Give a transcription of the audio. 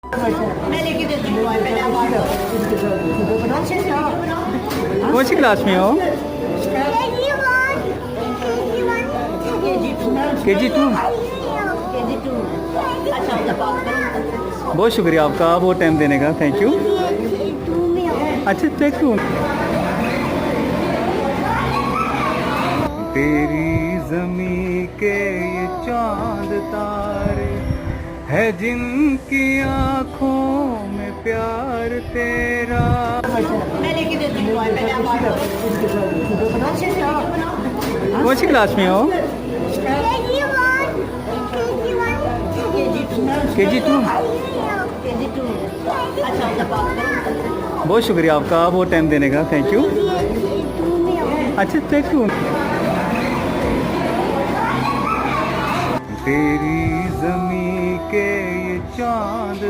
मैं लेके देती हूँ पहले आप आओ। अच्छे से बनाओ। कौन सी क्लास में हो? KG 2। KG2 अच्छा उधर बात करो। बहुत शुक्रिया आपका बहुत टाइम देने का, थैंक यू। अच्छा थैंक यू। तेरी ज़मीं के ये चांद तारे है जिनकी आँखों में प्यार तेरा। मैं लेके देती हूँ पहले आप आओ। अच्छे से बनाओ। कौन सी क्लास में हो? KG 2। KG2 अच्छा उधर बात करो। बहुत शुक्रिया आपका बहुत टाइम देने का, थैंक यू। अच्छा थैंक यू। तेरी ज़मीं के ये चांद